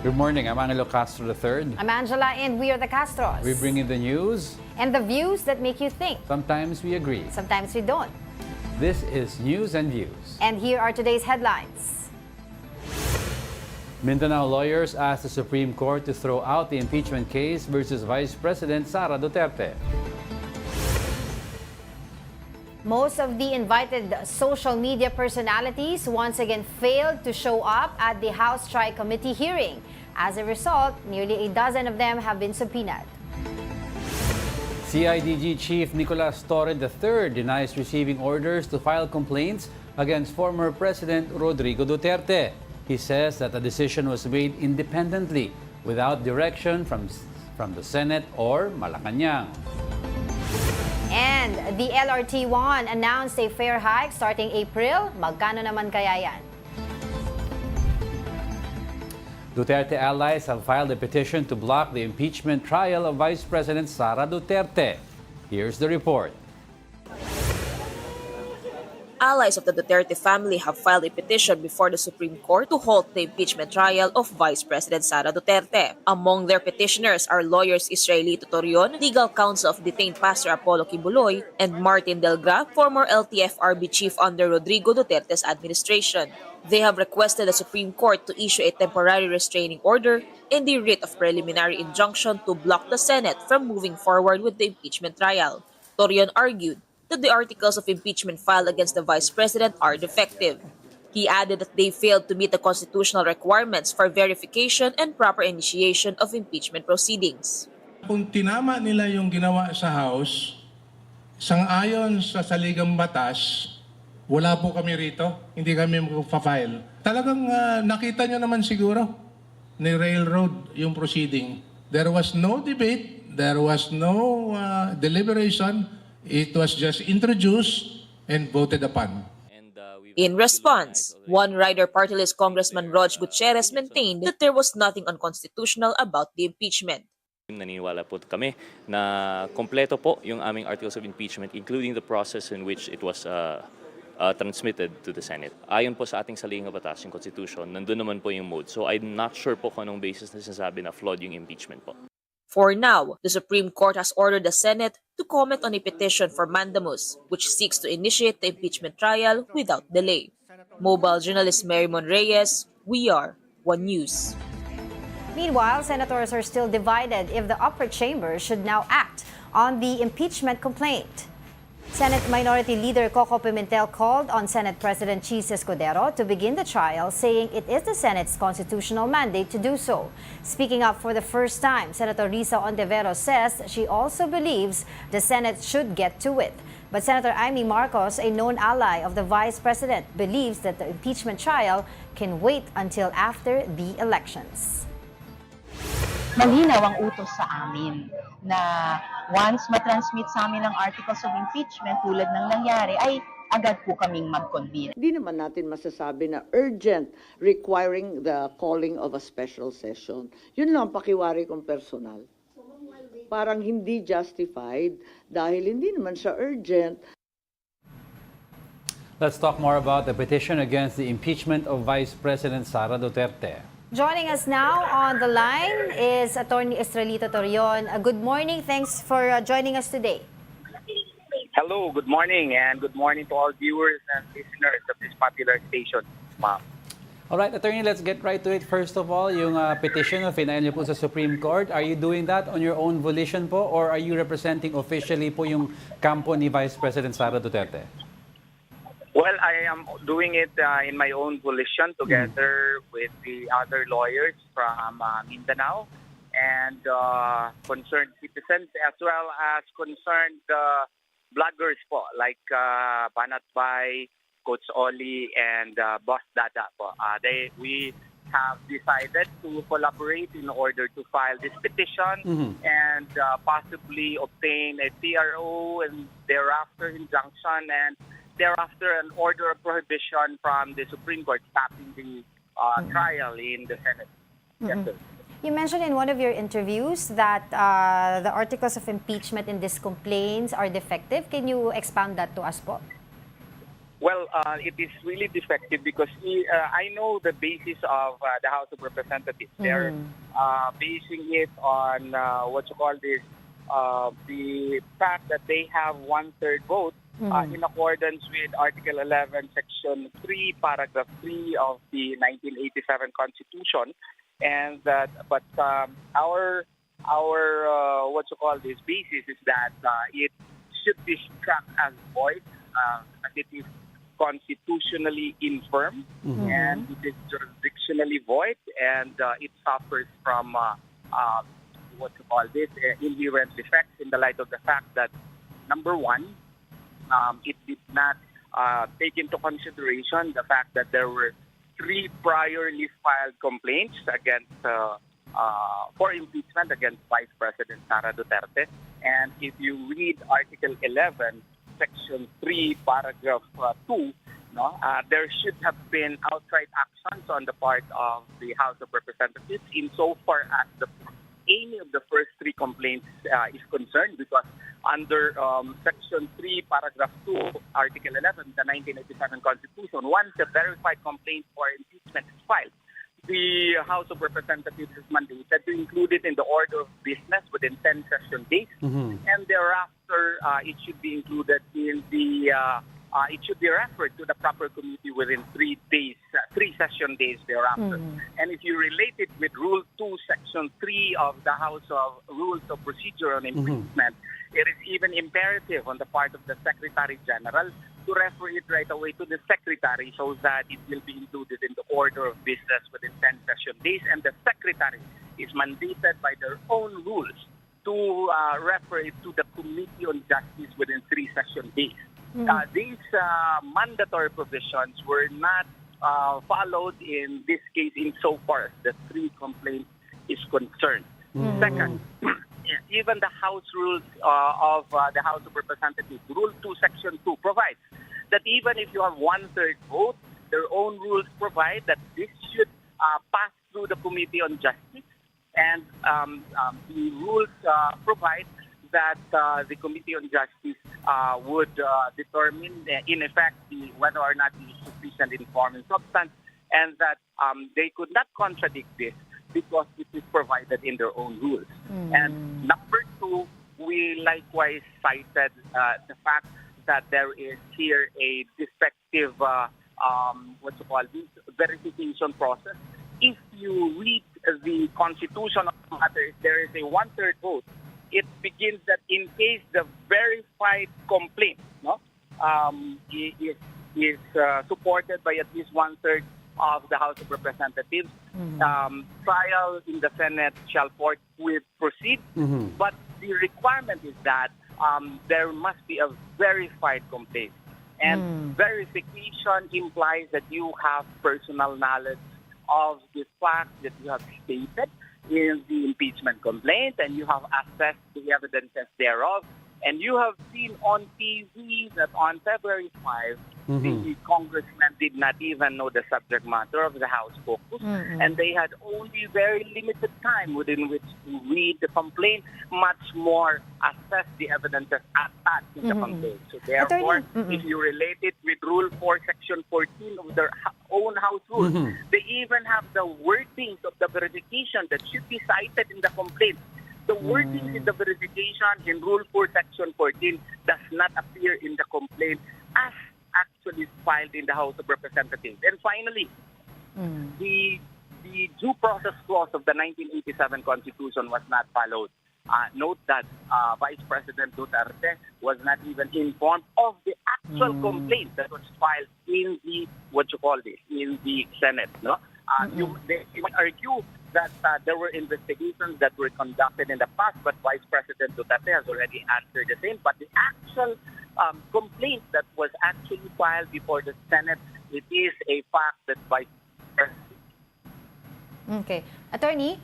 Good morning, I'm Angelo Castro III. I'm Angela, and we are the Castros. We bring you the news. And the views that make you think. Sometimes we agree. Sometimes we don't. This is News and Views. And here are today's headlines. Mindanao lawyers asked the Supreme Court to throw out the impeachment case versus Vice President Sara Duterte. Most of the invited social media personalities once again failed to show up at the House Tri-Committee hearing. As a result, nearly a dozen of them have been subpoenaed. CIDG Chief Nicolas Torre III denies receiving orders to file complaints against former President Rodrigo Duterte. He says that the decision was made independently without direction from the Senate or Malacanang. And the LRT-1 announced a fare hike starting April. Magkano naman kaya yan? Duterte allies have filed a petition to block the impeachment trial of Vice President Sara Duterte. Here's the report. Allies of the Duterte family have filed a petition before the Supreme Court to halt the impeachment trial of Vice President Sara Duterte. Among their petitioners are lawyers Israelito Torion, legal counsel of detained Pastor Apollo Kibuloy, and Martin Delgra, former LTFRB chief under Rodrigo Duterte's administration. They have requested the Supreme Court to issue a temporary restraining order and the writ of preliminary injunction to block the Senate from moving forward with the impeachment trial. Torion argued that the articles of impeachment filed against the Vice President are defective. He added that they failed to meet the constitutional requirements for verification and proper initiation of impeachment proceedings. Kung tinama nila yung ginawa sa House, sang-ayon sa saligang batas, wala po kami rito, hindi kami magpa-file. Talagang nakita nyo naman siguro, ni railroad yung proceeding. There was no debate, there was no deliberation. It was just introduced and voted upon. In response, one Rider Party List Congressman Rog Gutierrez maintained that there was nothing unconstitutional about the impeachment. Naniniwala po kami na kompleto po yung aming articles of impeachment, including the process in which it was transmitted to the Senate. Ayon po sa ating saligang batas, yung Constitution, nandun naman po yung mode. So I'm not sure po kung anong basis na sinasabi na flawed yung impeachment po. For now, the Supreme Court has ordered the Senate to comment on a petition for mandamus, which seeks to initiate the impeachment trial without delay. Mobile journalist Marymon Reyes, we are One News. Meanwhile, senators are still divided if the upper chamber should now act on the impeachment complaint. Senate Minority Leader Coco Pimentel called on Senate President Chis Escudero to begin the trial, saying it is the Senate's constitutional mandate to do so. Speaking up for the first time, Senator Risa Ontiveros says she also believes the Senate should get to it. But Senator Amy Marcos, a known ally of the Vice President, believes that the impeachment trial can wait until after the elections. Malinaw ang utos sa amin na once matransmit sa amin ang articles of impeachment tulad ng nangyari, ay agad po kaming mag-convene. Hindi naman natin masasabi na urgent requiring the calling of a special session. Yun lang pakiwari kong personal. Parang hindi justified dahil hindi naman siya urgent. Let's talk more about the petition against the impeachment of Vice President Sara Duterte. Joining us now on the line is Attorney Israelito Torion. Good morning. Thanks for joining us today. Hello, good morning, and good morning to all viewers and listeners of this popular station, ma'am. All right, Attorney, let's get right to it. First of all, yung petition na final niyo po sa Supreme Court, are you doing that on your own volition po or are you representing officially po yung kampo ni Vice President Sara Duterte? Well, I am doing it in my own volition together with the other lawyers from Mindanao and concerned citizens as well as concerned bloggers po like Banat Bay, Coach Oli, and Boss Dada po. We have decided to collaborate in order to file this petition and possibly obtain a TRO and thereafter injunction and thereafter an order of prohibition from the Supreme Court stopping the trial in the Senate. Yes, sir. You mentioned in one of your interviews that the articles of impeachment in these complaints are defective. Can you expound that to us po? Well, it is really defective because I know the basis of the House of Representatives. They're basing it on the fact that they have 1/3 vote in accordance with Article 11, Section 3, Paragraph 3 of the 1987 Constitution, and that. But our basis is that it should be struck as void, as it is constitutionally infirm and it is jurisdictionally void, and it suffers from inherent defects in the light of the fact that, number one, it did not take into consideration the fact that there were 3 priorly filed complaints against for impeachment against Vice President Sara Duterte. And if you read Article 11, Section 3, Paragraph 2, there should have been outright actions on the part of the House of Representatives insofar as any of the first 3 complaints is concerned, because under Section 3, Paragraph 2, Article 11, the 1987 Constitution, once a verified complaint for impeachment is filed, the House of Representatives is mandated to include it in the order of business within 10 session days, and thereafter it should be included in the it should be referred to the proper committee within 3 days, 3 session days thereafter. And if you relate it with Rule 2, Section 3 of the House of Rules of Procedure on Impeachment, it is even imperative on the part of the Secretary General to refer it right away to the Secretary so that it will be included in the order of business within 10 session days. And the Secretary is mandated by their own rules to refer it to the Committee on Justice within 3 session days. These mandatory provisions were not followed in this case insofar as the 3 complaints is concerned. Second, even the House rules of the House of Representatives, Rule 2, Section 2, provides that even if you have 1/3 vote, their own rules provide that this should pass through the Committee on Justice, and the rules provide that the Committee on Justice would determine, in effect, whether or not it is sufficient in form and substance, and that they could not contradict this because it is provided in their own rules. And number 2, we likewise cited the fact that there is here a defective verification process. If you read the Constitution of the matter, if there is a 1/3 vote, it begins that in case the verified complaint is supported by at least 1/3 of the House of Representatives, trial in the Senate shall forthwith proceed. But the requirement is that there must be a verified complaint. And verification implies that you have personal knowledge of the fact that you have stated in the impeachment complaint, and you have assessed the evidences thereof, and you have seen on TV that on February 5, the congressman did not even know the subject matter of the House caucus, and they had only very limited time within which to read the complaint, much more assess the evidences attached in the complaint. So therefore, if you relate it with Rule 4, Section 14 of their own House rules, they even have the wordings of the verification that should be cited in the complaint. The wordings in the verification in Rule 4, Section 14 does not appear in the complaint as actually filed in the House of Representatives. And finally, the due process clause of the 1987 Constitution was not followed. Note that Vice President Duterte was not even informed of the actual complaint that was filed in the in the Senate. You might argue that there were investigations that were conducted in the past, but Vice President Duterte has already answered the same. But the actual complaint that was actually filed before the Senate, it is a fact that Vice President. Okay. Attorney,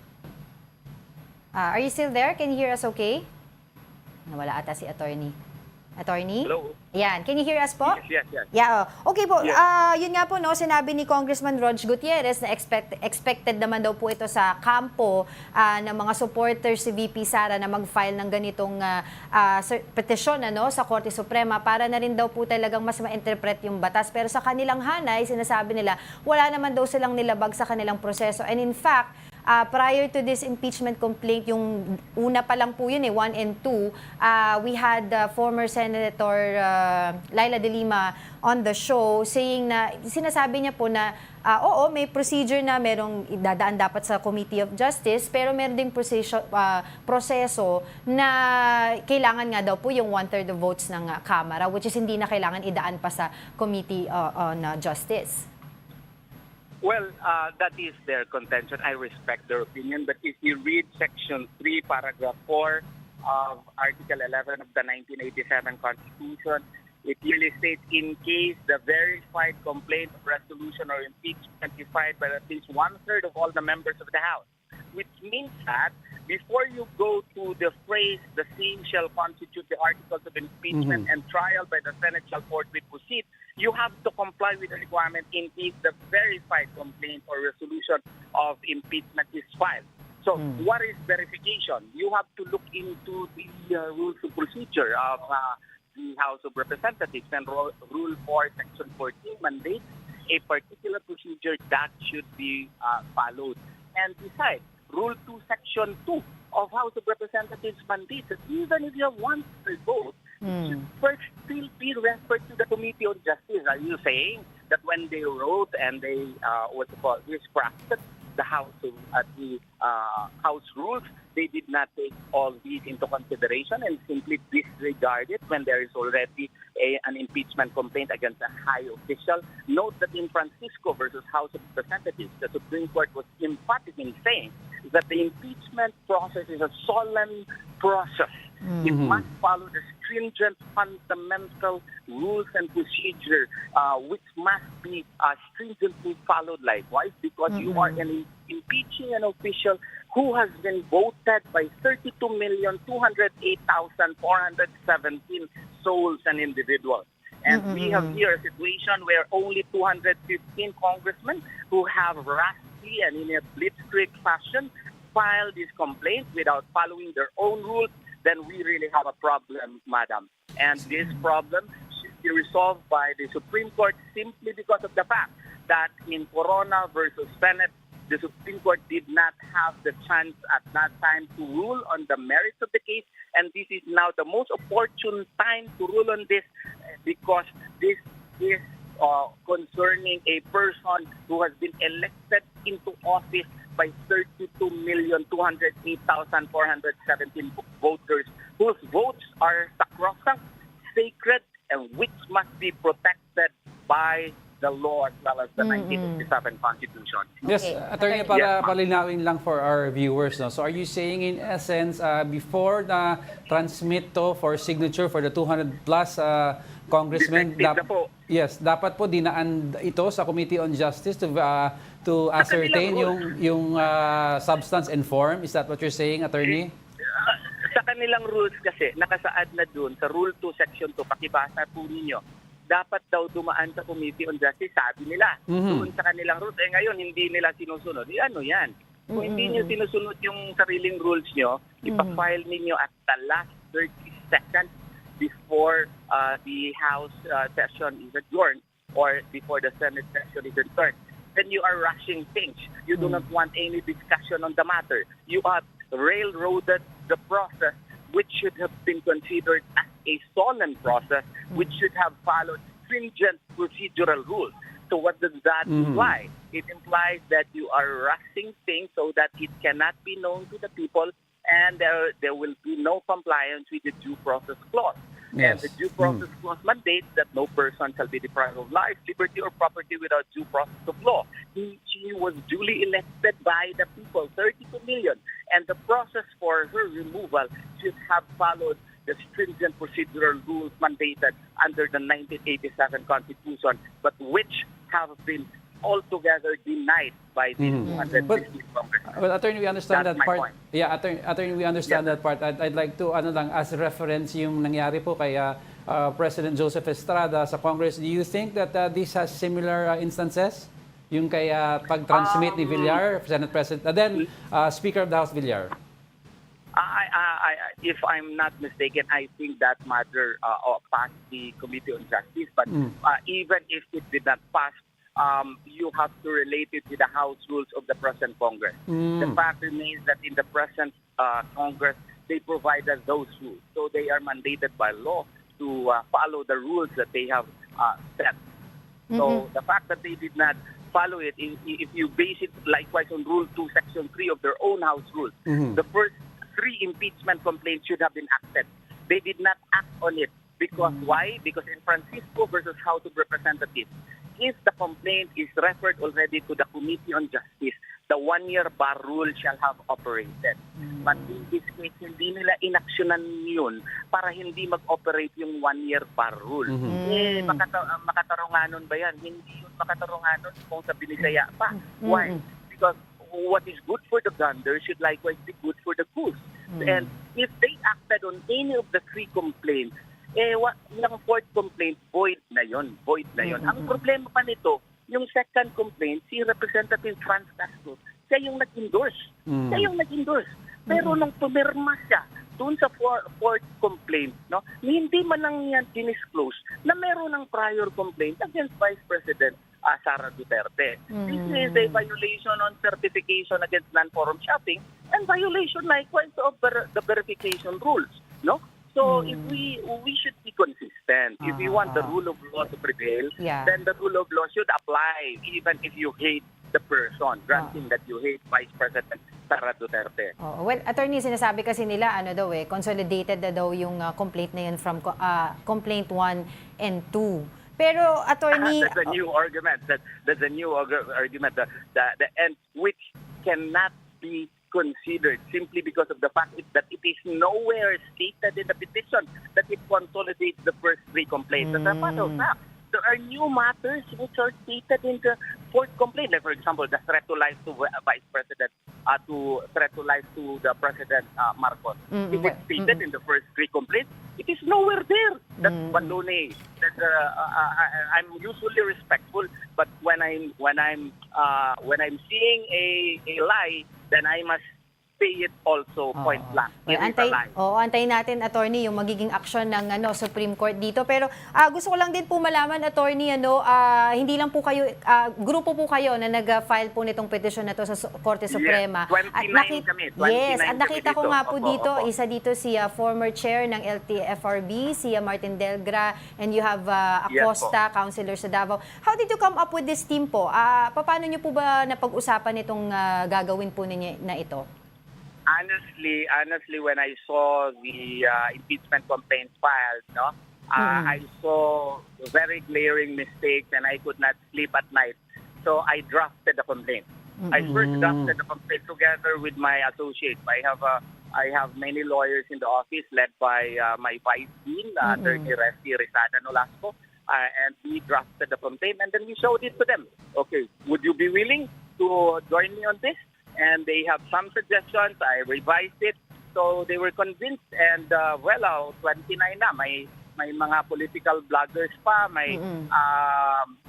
are you still there? Can you hear us okay? Nawala ata si Attorney. Attorney? Hello? Yan. Can you hear us po? Yes. Yeah. Okay po. Yes. Yun nga po, no, sinabi ni Congressman Rog Gutierrez na expected naman daw po ito sa kampo ng mga supporters si VP Sara na mag-file ng ganitong petition sa Korte Suprema para na rin daw po talagang mas ma-interpret yung batas. Pero sa kanilang hanay, sinasabi nila, wala naman daw silang nilabag sa kanilang proseso. And in fact, prior to this impeachment complaint, yung una pa lang po yun 1 and 2, we had former Senator Laila De Lima on the show saying na, sinasabi niya po na oo, may procedure na merong idadaan dapat sa Committee of Justice, pero meron ding proseso na kailangan nga daw po yung 1/3 of votes ng Kamara, which is hindi na kailangan idaan pa sa Committee on Justice. Well, that is their contention. I respect their opinion. But if you read Section 3, Paragraph 4 of Article 11 of the 1987 Constitution, it clearly states, in case the verified complaint, resolution, or impeachment is filed by at least 1/3 of all the members of the House, which means that before you go to the phrase, the same shall constitute the articles of impeachment and trial by the Senate shall forthwith proceed, you have to comply with the requirement in case the verified complaint or resolution of impeachment is filed. So what is verification? You have to look into the rules of procedure of the House of Representatives, and Rule 4, Section 14 mandates a particular procedure that should be followed. And besides, Rule 2, Section 2 of House of Representatives mandates that even if you have 1/3 vote, it should first still be referred to the Committee on Justice. Are you saying that when they wrote and they crafted the House House rules, they did not take all these into consideration and simply disregard it when there is already an impeachment complaint against a high official? Note that in Francisco versus House of Representatives, the Supreme Court was emphatic in saying that the impeachment process is a solemn process. It must follow the stringent fundamental rules and procedure, which must be stringently followed likewise, because you are impeaching an official who has been voted by 32,208,417 souls and individuals. And we have here a situation where only 215 congressmen who have rashly and in a blitzkrieg fashion filed this complaint without following their own rules. Then we really have a problem, madam. And this problem should be resolved by the Supreme Court simply because of the fact that in Corona versus Senate, the Supreme Court did not have the chance at that time to rule on the merits of the case. And this is now the most opportune time to rule on this, because this is concerning a person who has been elected into office by 32,208,417 voters, whose votes are sacrosanct, sacred, and which must be protected by the law as well as the 1987 Constitution. Yes, Attorney, para palinawin lang for our viewers. No? So are you saying in essence, before na transmit to for signature for the 200 plus congressmen, yes, dapat po dinaan ito sa Committee on Justice to ascertain yung substance and form. Is that what you're saying, Attorney? Sa kanilang rules kasi, nakasaad na dun sa Rule 2, Section 2, pakibasa po ninyo, dapat daw dumaan sa Committee on Justice, sabi nila. Doon sa kanilang rules. Ngayon, hindi nila sinusunod. Ano yan? Kung hindi nyo sinusunod yung sariling rules nyo, ipafile ninyo at the last 30 seconds before the House session is adjourned or before the Senate session is adjourned. Then you are rushing things. You do not want any discussion on the matter. You have railroaded the process, which should have been considered as a solemn process, which should have followed stringent procedural rules. So what does that imply? It implies that you are rushing things so that it cannot be known to the people, and there will be no compliance with the due process clause. Yes. And the due process clause mandates that no person shall be deprived of life, liberty, or property without due process of law. She was duly elected by the people, 32 million, and the process for her removal should have followed the stringent procedural rules mandated under the 1987 Constitution, but which have been altogether denied by the 250 Congress. Well, attorney, we understand That's that my part. point. Yeah, attorney, we understand Yes. that part. I'd like to, as reference yung nangyari po kay President Joseph Estrada sa Congress. Do you think that this has similar instances? Yung kay pag-transmit ni Villar, Senate President, then Speaker of the House Villar? If I'm not mistaken, I think that matter passed the Committee on Justice. But even if it did not pass, you have to relate it with the House rules of the present Congress. The fact remains that in the present Congress, they provide us those rules. So they are mandated by law to follow the rules that they have set. So the fact that they did not follow it, if you base it likewise on Rule 2, Section 3 of their own House rules, the first 3 impeachment complaints should have been acted. They did not act on it. Because why? Because in Francisco versus House of Representatives, if the complaint is referred already to the Committee on Justice, the 1-year bar rule shall have operated. But in this case, hindi nila inaksyonan yun para hindi mag-operate yung 1-year bar rule. Makatarunganon ba yan? Hindi yun makatarunganon kung sa binisaya pa. Why? Because what is good for the gander should likewise be good for the goose. And if they acted on any of the 3 complaints, yung 4th complaint, void na yon. Ang problema pa nito, yung 2nd complaint, si Representative Franz Castro, siya yung nag-endorse. Pero nung pumirma siya doon sa 4th complaint, no, hindi man lang yan dinisclose na meron ng prior complaint against Vice President Sara Duterte. This is a violation on certification against non-forum shopping and violation likewise of the verification rules. No? So if we should be consistent. If we want the rule of law to prevail, then the rule of law should apply even if you hate the person, granting that you hate Vice President Sara Duterte. Well, attorney, sinasabi kasi nila, consolidated na daw yung complaint na yun from complaint 1 and 2. Pero, attorney... That's a new argument. That's a new argument. The end which cannot be considered simply because of the fact that it is nowhere stated in the petition that it consolidates the first 3 complaints. As a matter of fact, there are new matters which are stated in the 4th complaint. Like, for example, the threat to life to Vice President, threat to life to the President Marcos. If it's stated in the first 3 complaints, it is nowhere there. That's baloney. I'm usually respectful, but when I'm seeing a lie, then I must say it also point blank. Well, antayin natin, attorney, yung magiging aksyon ng Supreme Court dito. Pero gusto ko lang din po malaman, attorney, hindi lang po kayo, grupo po kayo na nag-file po nitong petition na to sa Korte Suprema. Yes, 29 kami. 29 yes, at nakita ko nga po dito, Opo. isa dito si former chair ng LTFRB, si Martin Delgra, and you have Acosta, councilor sa Davao. How did you come up with this team po? Paano nyo po ba napag-usapan itong gagawin po ninyo na ito? Honestly, when I saw the impeachment complaint filed, I saw very glaring mistakes and I could not sleep at night. So I drafted the complaint. I first drafted the complaint together with my associates. I have many lawyers in the office led by my vice dean, Attorney Resty Rizada Nolasco, and we drafted the complaint and then we showed it to them. Okay, would you be willing to join me on this? And they have some suggestions. I revised it. So they were convinced. And 29 na. May mga political bloggers pa. May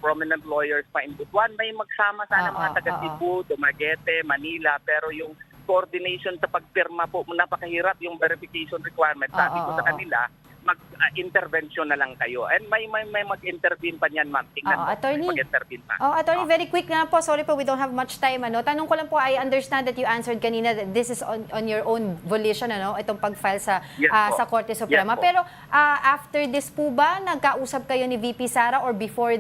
prominent lawyers pa in Butuan. May magsama sana mga taga-Cebu, Dumaguete, Manila. Pero yung coordination sa pagpirma po, napakahirap yung verification requirement. Sabi ko sa kanila, mag-intervention na lang kayo. And may mag-intervene pa niyan, ma'am. Tingnan mo, attorney, mag-intervene pa. Attorney, very quick na po. Sorry po, we don't have much time. Tanong ko lang po, I understand that you answered kanina that this is on your own volition, itong pag-file sa Korte Suprema. Pero after this po ba, nagkausap kayo ni VP Sara or before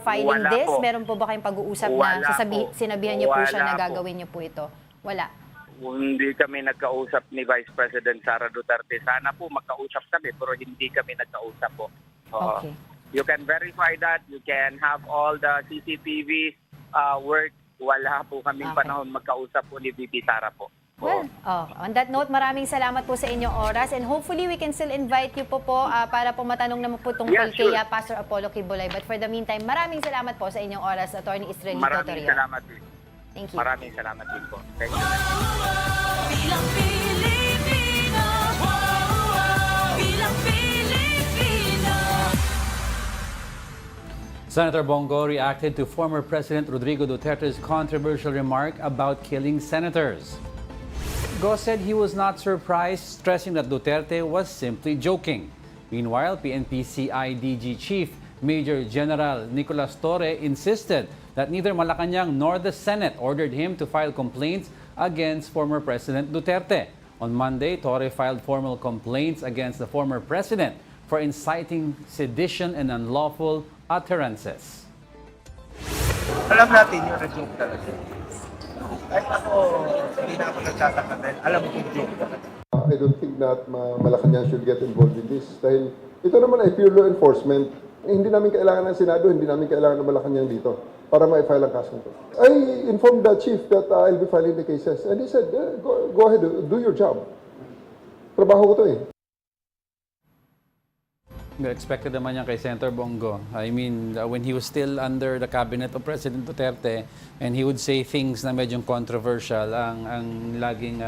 filing Wala this? po. Meron po ba kayong pag-uusap Wala na po. sinabihan niyo po siya na Wala po. gagawin niyo po ito? Wala. Hindi kami nagkausap ni Vice President Sara Duterte. Sana po magkausap kami pero hindi kami nagkausap po. Okay. You can verify that. You can have all the CCTV work. Wala po kaming panahon magkausap po ni VP Sara po. Well, on that note, maraming salamat po sa inyong oras and hopefully we can still invite you po para po matanong naman po tungkol kay Pastor Apollo Kibolay. But for the meantime, maraming salamat po sa inyong oras, Attorney Israelito Maraming Torion. salamat din. Thank you. Maraming salamat din po. Thank you. Bilang Pilipino, bilang Pilipino. Senator Bongo reacted to former President Rodrigo Duterte's controversial remark about killing senators. Go said he was not surprised, stressing that Duterte was simply joking. Meanwhile, PNP CIDG Chief Major General Nicolas Torre insisted that neither Malacanang nor the Senate ordered him to file complaints against former President Duterte. On Monday, Torre filed formal complaints against the former president for inciting sedition and unlawful utterances. Alam natin yung na-joke talaga. Kahit ako, hindi na ako nagtataka dahil alam mo kung joke talaga. I don't think that Malacanang should get involved in this. Dahil ito naman ay pure law enforcement. Hindi namin kailangan ng Senado, hindi namin kailangan ng Malacanang dito para ma-file ang kaso nito. I informed the chief that I'll be filing the cases. And he said, go ahead, do your job. Trabaho ko to eh. Expected naman yan kay Senator Bongo. I mean, when he was still under the cabinet of President Duterte and he would say things na medyo controversial, ang laging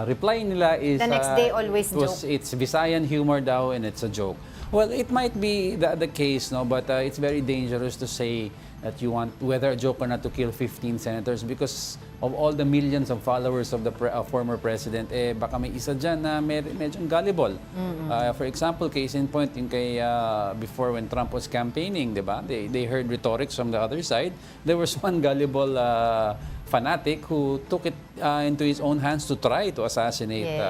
reply nila is... The next day, always joke. It's Visayan humor daw and it's a joke. Well, it might be the case, no, but it's very dangerous to say that you want, whether a joke or not, to kill 15 senators because of all the millions of followers of the former president. Baka may isa dyan na medyo gullible. For example, case in point, yung kay before when Trump was campaigning, di ba? They heard rhetorics from the other side. There was one gullible fanatic who took it into his own hands to try to assassinate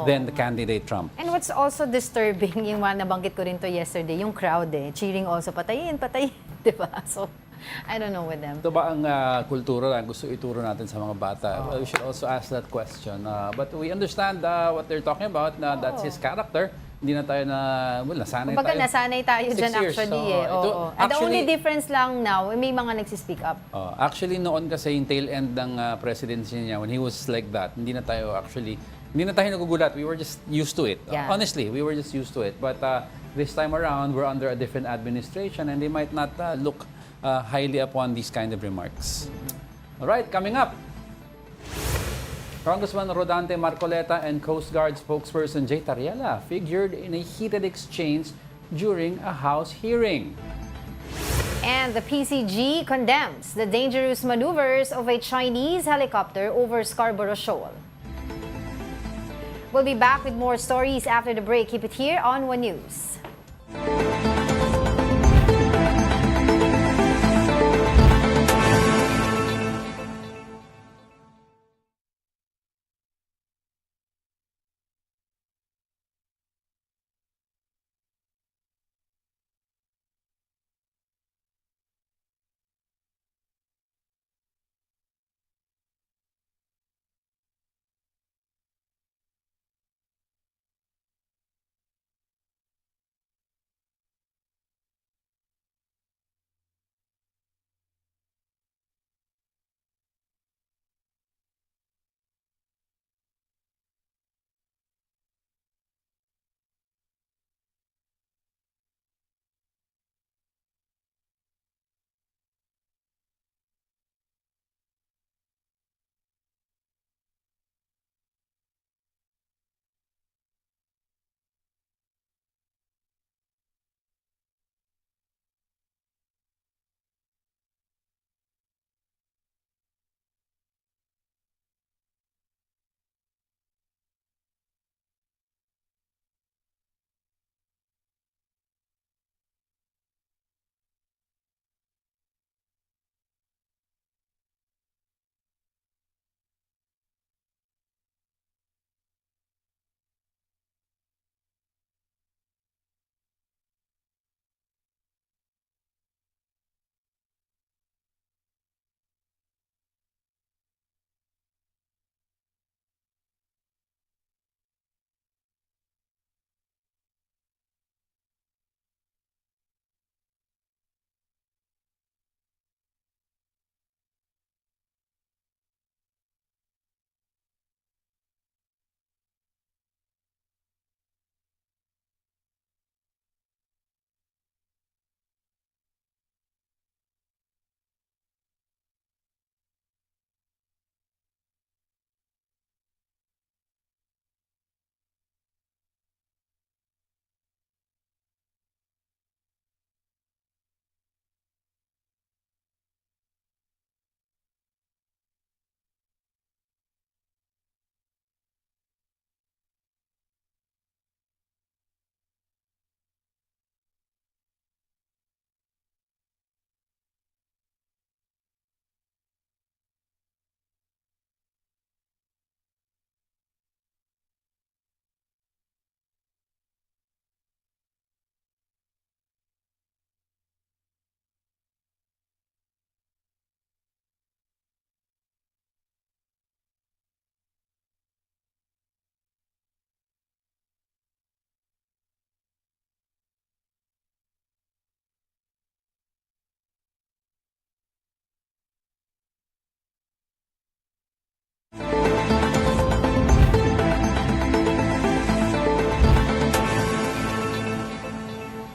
then the candidate Trump. And what's also disturbing, yung mga nabanggit ko rin to yesterday, yung crowd cheering also, patayin, patayin, di ba? So, I don't know with them. Ito ba ang kultura na gusto ituro natin sa mga bata? Well, we should also ask that question. But we understand what they're talking about, na that's his character. Hindi na tayo nasanay Kumbaga, tayo. nasanay tayo 6 dyan years. actually So, And the only difference lang now, may mga nagsispeak up. Actually, noon kasi yung tail end ng presidency niya, when he was like that, hindi na tayo nagugulat. We were just used to it. Yeah. Honestly, we were just used to it. But this time around, we're under a different administration and they might not look highly upon these kind of remarks. All right, coming up. Congressman Rodante Marcoleta and Coast Guard spokesperson Jay Tariela figured in a heated exchange during a House hearing. And the PCG condemns the dangerous maneuvers of a Chinese helicopter over Scarborough Shoal. We'll be back with more stories after the break. Keep it here on One News.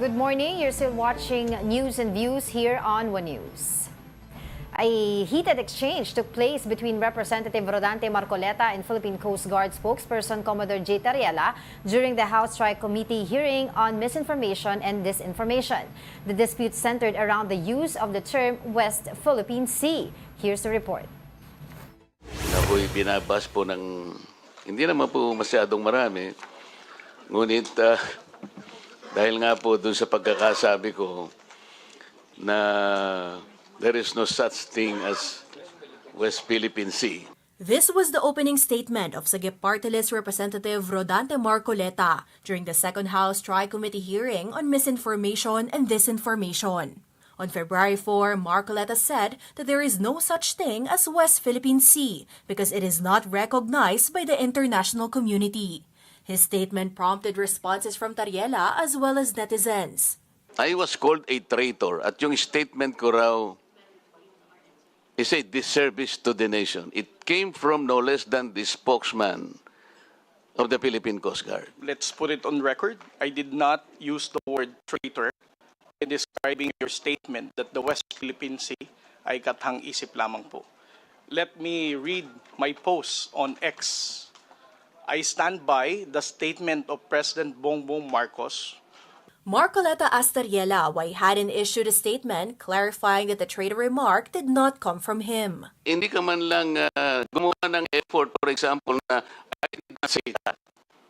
Good morning. You're still watching News and Views here on One News. A heated exchange took place between Representative Rodante Marcoleta and Philippine Coast Guard spokesperson Commodore J. Tariela during the House Tri-Committee hearing on misinformation and disinformation. The dispute centered around the use of the term West Philippine Sea. Here's the report. Ako'y binabas po ng, hindi naman po masyadong marami, ngunit dahil nga po dun sa pagkakasabi ko na there is no such thing as West Philippine Sea. This was the opening statement of Sagip Party List Representative Rodante Marcoleta during the Second House Tri-Committee hearing on misinformation and disinformation. On February 4, Marcoleta said that there is no such thing as West Philippine Sea because it is not recognized by the international community. His statement prompted responses from Tariela as well as netizens. I was called a traitor at yung statement ko raw is a disservice to the nation. It came from no less than the spokesman of the Philippine Coast Guard. Let's put it on record. I did not use the word traitor in describing your statement that the West Philippine Sea ay kathang-isip lamang po. Let me read my post on X. I stand by the statement of President Bongbong Marcos. Marcoleta asked Tariela why he hadn't issued a statement clarifying that the traitor remark did not come from him. Hindi ka man lang gumawa ng effort, for example, na I did not say that.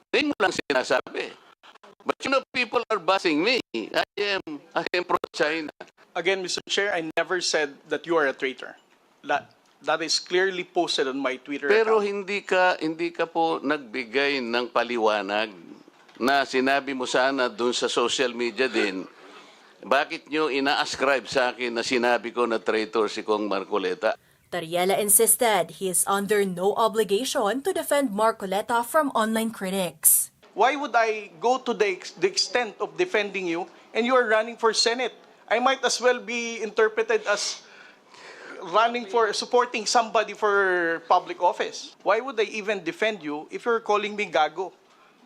Hindi mo lang sinasabi. But you know, people are bashing me. I am pro-China. Again, Mr. Chair, I never said that you are a traitor. That is clearly posted on my Twitter Pero account. hindi ka po nagbigay ng paliwanag na sinabi mo sana doon sa social media din. Bakit nyo ina-ascribe sa akin na sinabi ko na traitor si Kong Marcoleta? Tariela insisted he is under no obligation to defend Marcoleta from online critics. Why would I go to the extent of defending you and you are running for Senate? I might as well be interpreted as running for supporting somebody for public office. Why would I even defend you if you're calling me gago?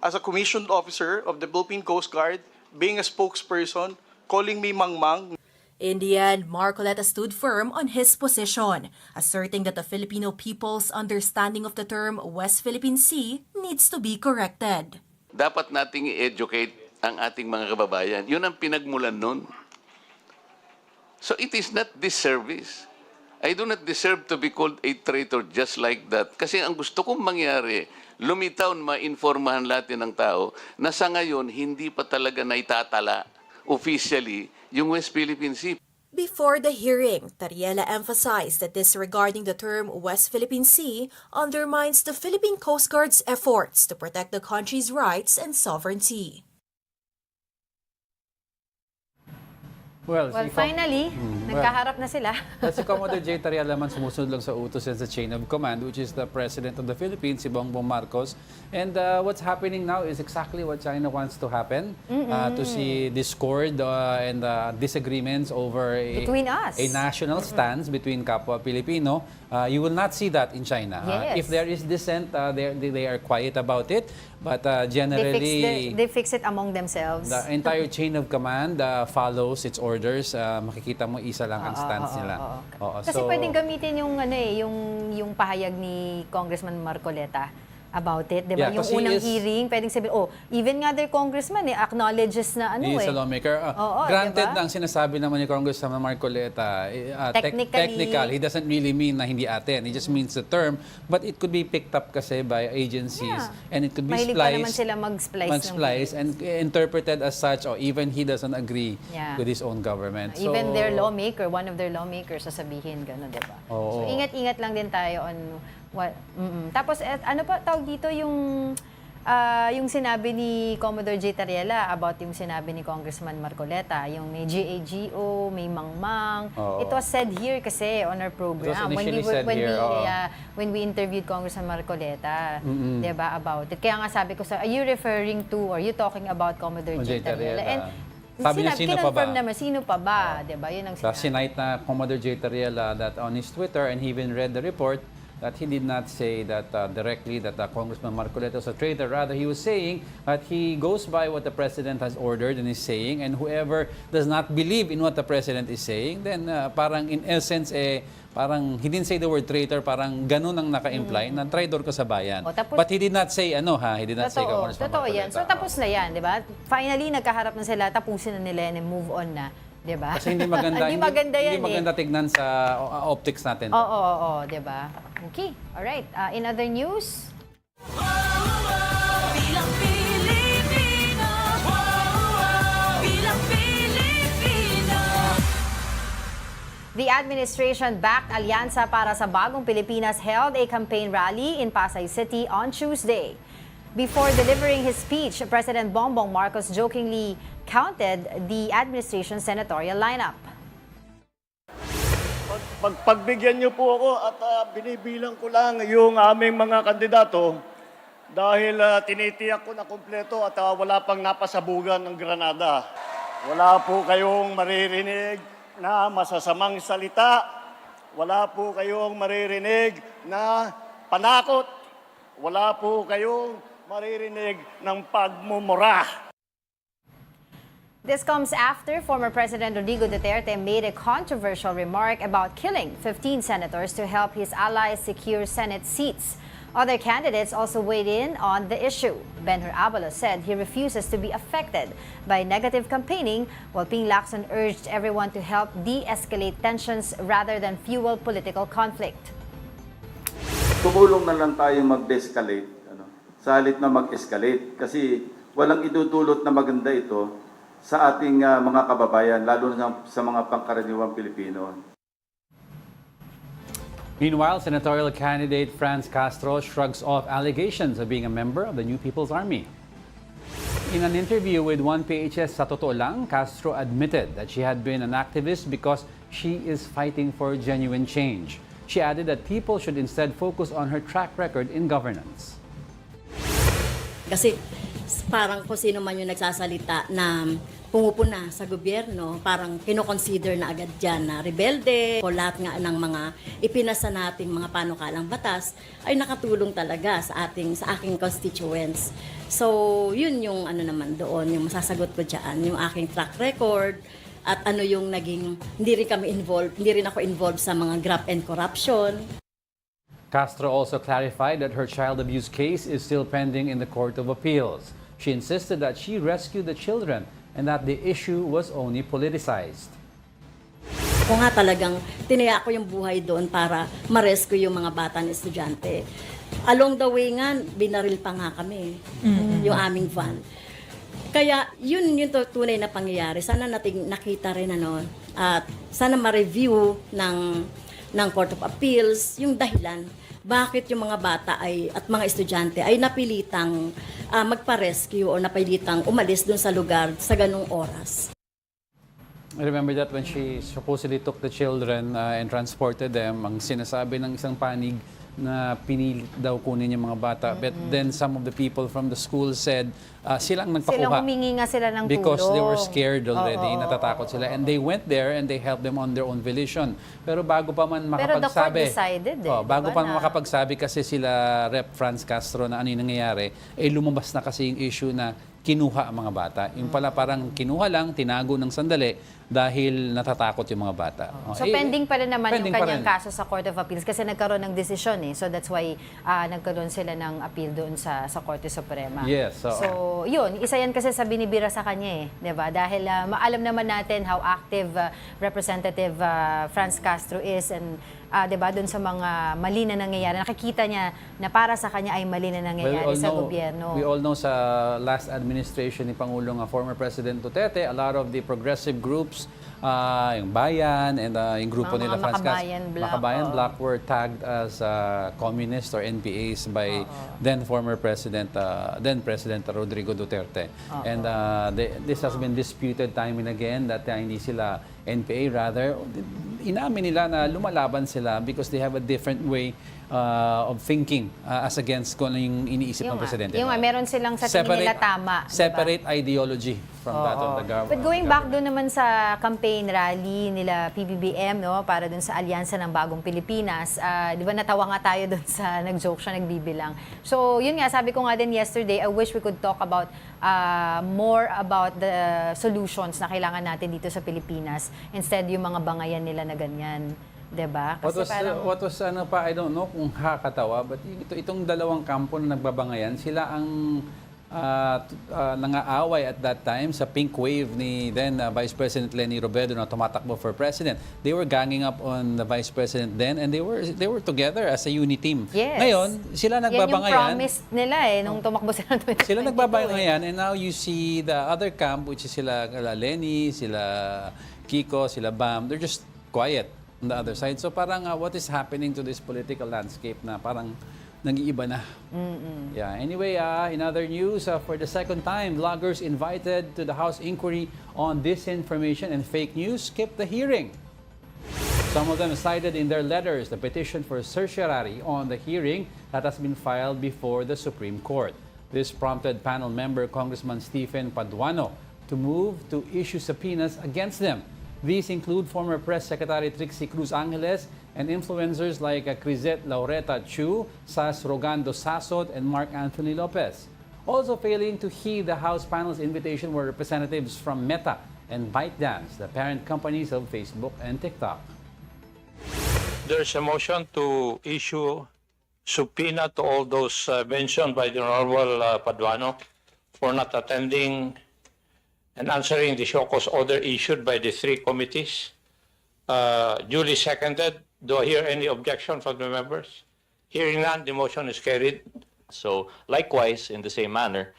As a commissioned officer of the Philippine Coast Guard, being a spokesperson, calling me mangmang. In the end, Marcoleta stood firm on his position, asserting that the Filipino people's understanding of the term West Philippine Sea needs to be corrected. Dapat nating i-educate ang ating mga kababayan. Yun ang pinagmulan nun. So it is not disservice. I do not deserve to be called a traitor just like that. Kasi ang gusto kong mangyari, lumitaw na mainformahan natin ng tao na sa ngayon hindi pa talaga naitatala officially yung West Philippine Sea. Before the hearing, Tariela emphasized that disregarding the term West Philippine Sea undermines the Philippine Coast Guard's efforts to protect the country's rights and sovereignty. Well, Finally, nagkaharap na sila. Si Commodore J. Tariela man sumusunod lang sa utos and sa chain of command, which is the President of the Philippines, si Bongbong Marcos. And what's happening now is exactly what China wants to happen, to see discord and disagreements over Between us. a national stance between kapwa Pilipino. You will not see that in China. Yes. If there is dissent, they are quiet about it. But generally, They fix it among themselves. the entire chain of command follows its orders. Makikita mo isa lang ang stance nila. Oo, Kasi pwedeng gamitin yung yung pahayag ni Congressman Marcoleta about it, 'di ba? Yeah, Yung kasi unang is- hearing, pwedeng sabihin, even nga their congressman acknowledges na He is a lawmaker. Granted, diba? ang sinasabi naman ni Congressman Marcoleta, technical, he doesn't really mean na hindi atin. He just means the term, but it could be picked up kasi by agencies and it could be Mahilig pa naman sila mag-splice and interpreted as such, or even he doesn't agree Yeah. with his own government. Even their lawmaker, one of their lawmakers, sasabihin gano'n, di ba? Oo. So, ingat-ingat lang din tayo on what. Tapos, ano pa tawag dito yung sinabi ni Commodore J. Tariela about yung sinabi ni Congressman Marcoleta, yung may GAGO, may mangmang. Oo. It was said here kasi on our program. It was initially said here, when we interviewed Congressman Marcoleta, di ba, about it. Kaya nga sabi ko are you referring to, or you talking about Commodore J. Tariela? And sabi niya, sino pa ba? kinonfirm naman, sino pa ba? Di ba? Yun ang Tapos sinabi. sinight na Commodore J. Tariela that on his Twitter, and he even read the report, that he did not say that directly that Congressman Marcoleta is a traitor. Rather, he was saying that he goes by what the president has ordered and is saying, and whoever does not believe in what the president is saying, then parang in essence, parang he didn't say the word traitor, parang ganun ang naka-imply na traitor ka sa bayan. But he did not say he did not say Congressman Totoo yan. So Marcoleta. tapos na yan, di ba? Finally, nagkaharap na sila, tapusin na nila and move on na. Diba? Kasi hindi maganda, hindi maganda yan hindi maganda tignan sa optics natin. Oo, diba? Okay, alright. In other news, Bilang Pilipino, bilang Pilipino. the administration-backed Alyansa para sa Bagong Pilipinas held a campaign rally in Pasay City on Tuesday. Before delivering his speech, President Bongbong Marcos jokingly counted the administration's senatorial lineup. Pagbigyan niyo po ako at binibilang ko lang yung aming mga kandidato dahil tinitiyak ko na kumpleto at wala pang napasabugan ng Granada. Wala po kayong maririnig na masasamang salita. Wala po kayong maririnig na panakot. Wala po kayong maririnig ng pagmumura. This comes after former President Rodrigo Duterte made a controversial remark about killing 15 senators to help his allies secure Senate seats. Other candidates also weighed in on the issue. Benhur Abalos said he refuses to be affected by negative campaigning, while Ping Lacson urged everyone to help de-escalate tensions rather than fuel political conflict. Tumulong na lang tayo mag-de-escalate, sa halit na mag-escalate. Kasi walang idudulot na maganda ito sa ating mga kababayan, lalo na sa mga pangkaraniwang Pilipino. Meanwhile, senatorial candidate Franz Castro shrugs off allegations of being a member of the New People's Army. In an interview with 1PHS Sa Totoo Lang, Castro admitted that she had been an activist because she is fighting for genuine change. She added that people should instead focus on her track record in governance. Kasi parang kung sino man yung nagsasalita na pumupuna sa gobyerno, parang kinoconsider na agad dyan na rebelde o lahat nga ng mga ipinasa nating mga panukalang batas ay nakatulong talaga sa aking constituents. So, yun yung naman doon, yung masasagot ko dyan, yung aking track record at ano yung naging, hindi rin ako involved sa mga graft and corruption. Castro also clarified that her child abuse case is still pending in the Court of Appeals. She insisted that she rescued the children and that the issue was only politicized. Kung nga talagang tinaya ko yung buhay doon para ma-rescue yung mga bata na estudyante. Along the way nga, binaril pa nga kami, yung aming van. Kaya yun yung tunay na pangyayari. Sana nating nakita rin at sana ma-review ng Court of Appeals yung dahilan bakit yung mga bata at mga estudyante ay napilitang magpa-rescue o napilitang umalis dun sa lugar sa ganung oras. I remember that when she supposedly took the children and transported them, ang sinasabi ng isang panig na pinilit daw kunin yung mga bata. But then some of the people from the school said silang nagpakuha. Silang humingi nga sila ng tulong. Because they were scared already, natatakot sila. And they went there and they helped them on their own volition. Pero bago pa man makapagsabi. Pero the court decided bago pa man makapagsabi kasi sila Rep. Franz Castro na ano yung nangyayari, lumabas na kasi yung issue na kinuha ang mga bata. Yung pala parang kinuha lang, tinago ng sandali dahil natatakot yung mga bata. So pending pa rin naman yung kanyang kaso sa Court of Appeals kasi nagkaroon ng desisyon So that's why nagkaroon sila ng appeal doon sa Korte Suprema. Yes. So yun, isa yan kasi sa binibira sa kanya 'di ba? Dahil alam naman natin how active Representative Franz Castro is and 'di ba doon sa mga mali na nangyayari. Nakikita niya na para sa kanya ay mali na nangyayari sa gobyerno. We all know sa last administration ni Pangulong former President Duterte, a lot of the progressive groups, yung Bayan and yung grupo nila Franz Castro, Makabayan Bloc were tagged as communist or NPAs by then President Rodrigo Duterte. And this has been disputed time and again that hindi sila NPA, rather inamin nila na lumalaban sila because they have a different way of thinking as against kung ano yung iniisip ng presidente. Yung meron silang sa tingin nila tama. Separate ideology from that of the government. But going back doon naman sa campaign rally nila PBBM, no, para doon sa Alyansa ng Bagong Pilipinas, di ba natawa nga tayo doon sa nag-joke siya, nagbibilang. So yun nga, sabi ko nga din yesterday, I wish we could talk about more about the solutions na kailangan natin dito sa Pilipinas instead yung mga bangayan nila na ganyan. Diba? Kasi What was ano pa, I don't know kung kakatawa, but itong dalawang kampo na nagbabangayan, sila ang nangaaway at that time sa pink wave ni then Vice President Leni Robredo na tumatakbo for president. They were ganging up on the Vice President then and they were together as a unity team. Yes. Ngayon, sila nagbabangayan. Yan yung promise nila nung tumakbo sila ng 2022. Sila nagbabangayan and now you see the other camp which is sila Leni, sila Kiko, sila Bam, they're just quiet on the other side. So parang what is happening to this political landscape na parang nag-iiba na. Yeah. Anyway, in other news, for the second time, vloggers invited to the House inquiry on disinformation and fake news skipped the hearing. Some of them cited in their letters the petition for certiorari on the hearing that has been filed before the Supreme Court. This prompted panel member Congressman Stephen Paduano to move to issue subpoenas against them. These include former Press Secretary Trixie Cruz Angeles and influencers like Crisette Laureta Chu, Sas Rogando Sasot, and Mark Anthony Lopez. Also failing to heed the House panel's invitation were representatives from Meta and ByteDance, the parent companies of Facebook and TikTok. There's a motion to issue subpoena to all those mentioned by the Honorable Paduano for not attending and answering the show cause order issued by the three committees. Duly seconded. Do I hear any objection from the members? Hearing none, the motion is carried. So likewise, in the same manner,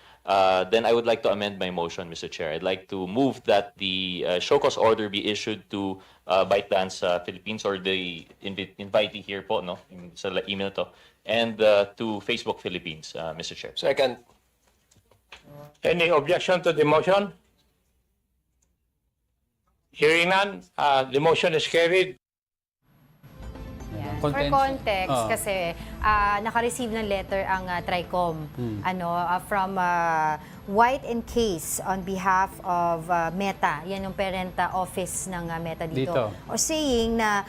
then I would like to amend my motion, Mr. Chair. I'd like to move that the show cause order be issued to ByteDance Philippines or the invitee here po, no, sa email to, and to Facebook Philippines, Mr. Chair. Second. Any objection to the motion? Hearing none, the motion is carried. For context, kasi naka-receive ng letter ang TRICOM from White and Case on behalf of Meta. Yan yung parent office ng Meta dito. O saying na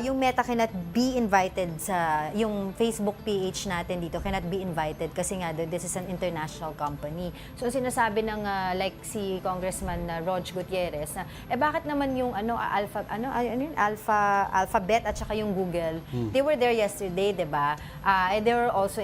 yung Meta cannot be invited sa, yung Facebook PH natin dito cannot be invited kasi nga this is an international company. So sinasabi ng like si Congressman Rog Gutierrez na bakit naman yung Alphabet at saka yung Google, they were there yesterday, 'di ba? And they are also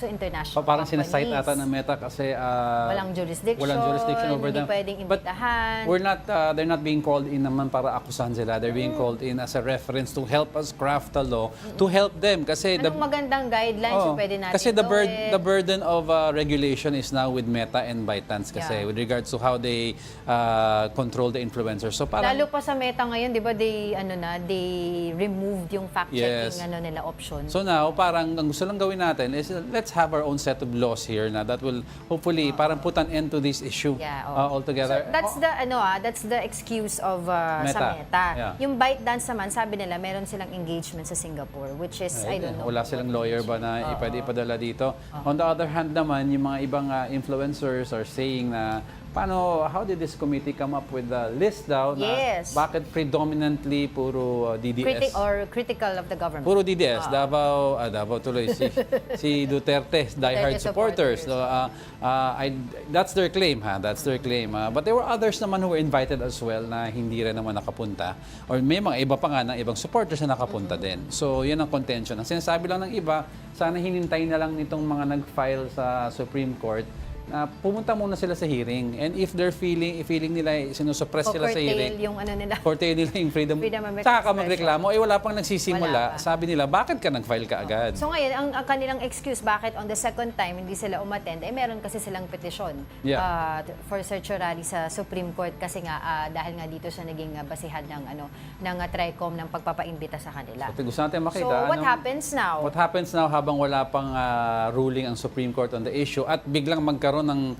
international Parang companies. sinasite ata ng Meta kasi walang jurisdiction over them. Hindi pwedeng imbitahan. But they're not being called in naman para akusahan sila. They're being called in as a reference to help us craft a law to help them kasi anong magandang guidelines yung pwede natin kasi the burden of regulation is now with Meta and ByteDance kasi with regards to how they control the influencers. So parang lalo pa sa Meta ngayon, 'di ba, they removed yung fact-checking nila option. So now, parang ang gusto lang gawin natin is let's have our own set of laws here na that will hopefully parang put an end to this issue altogether. So that's the excuse of sa Meta. Yung ByteDance naman, sabi nila meron silang engagement sa Singapore, which is I don't know. Wala silang lawyer ba na pwede ipadala dito? On the other hand naman, yung mga ibang influencers are saying na how did this committee come up with the list daw na bakit predominantly puro DDS? Critical of the government. Puro DDS. Davao tuloy. Si Duterte, diehard supporters. So, that's their claim. That's their claim. But there were others naman who were invited as well na hindi rin naman nakapunta. Or may mga iba pa nga ng ibang supporters na nakapunta din. So, yan ang contention. Ang sinasabi lang ng iba, sana hinintay na lang nitong mga nag-file sa Supreme Court na pumunta muna sila sa hearing, and if they're feeling nila sinusuppress sila sa hearing, curtail nila yung freedom saka ka magreklamo, wala pang nagsisimula, sabi nila, bakit ka nag-file ka agad? So ngayon, ang kanilang excuse bakit on the second time hindi sila umattend, meron kasi silang petition for certiorari sa Supreme Court kasi nga dahil nga dito siya naging basihan ng TRICOM ng pagpapaimbita sa kanila. So, gusto natin makita. So what happens now? What happens now habang wala pang ruling ang Supreme Court on the issue at biglang magkaroon ng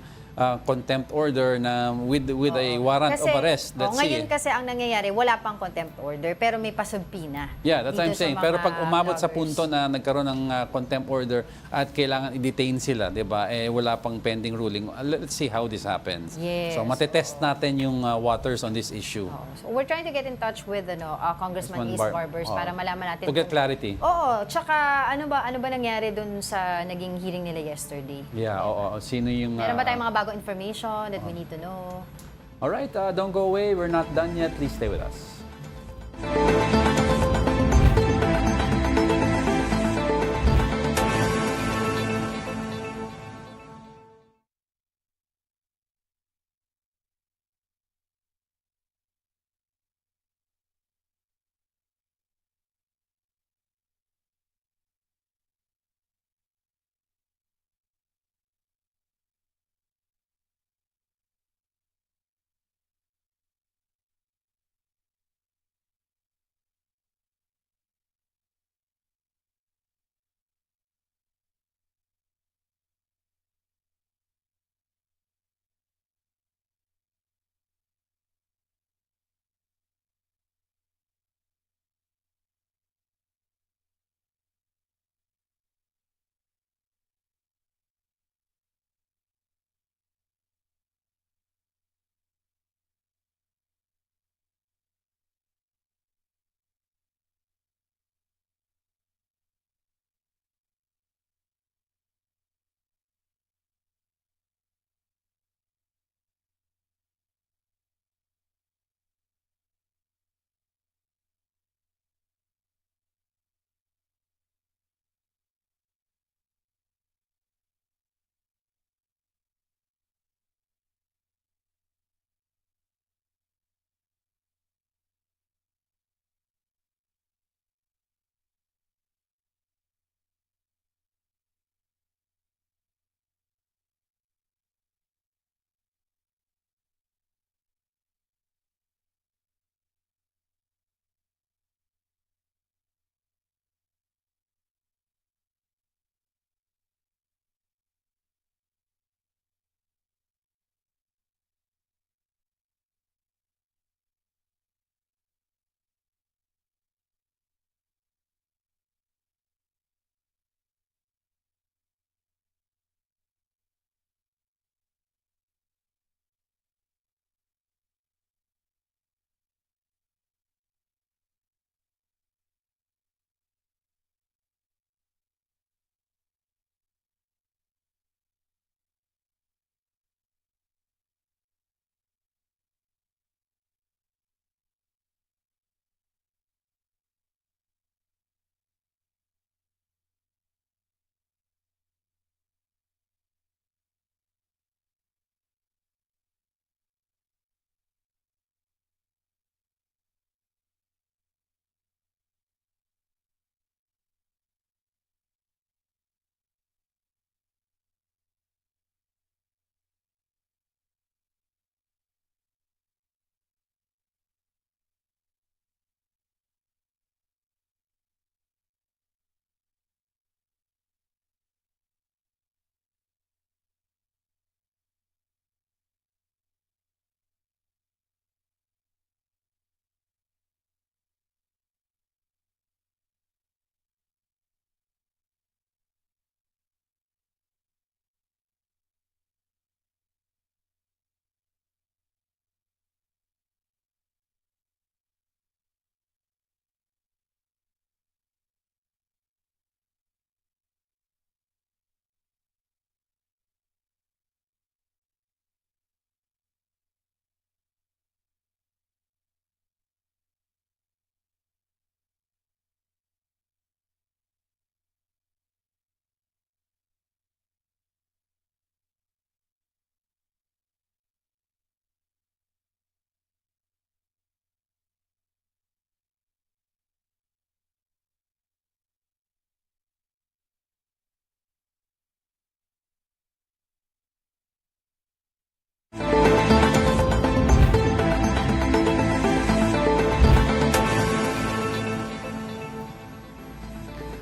contempt order na with a warrant of arrest. Let's see. Ngayon kasi ang nangyayari, wala pang contempt order, pero may pasubpina. Yeah, that's what I'm saying. Pero pag umabot sa vloggers. punto na nagkaroon ng contempt order at kailangan i-detain sila, 'di ba? Wala pang pending ruling. Let's see how this happens. Yes. So matetest natin yung waters on this issue. So we're trying to get in touch with Congressman East Barbers para malaman natin. To get clarity. Oo, tsaka ano ba nangyari dun sa naging hearing nila yesterday? Yeah, oo. Sino yung Meron ba tayong mga bagong information that we need to know? All right, don't go away. We're not done yet. Please stay with us.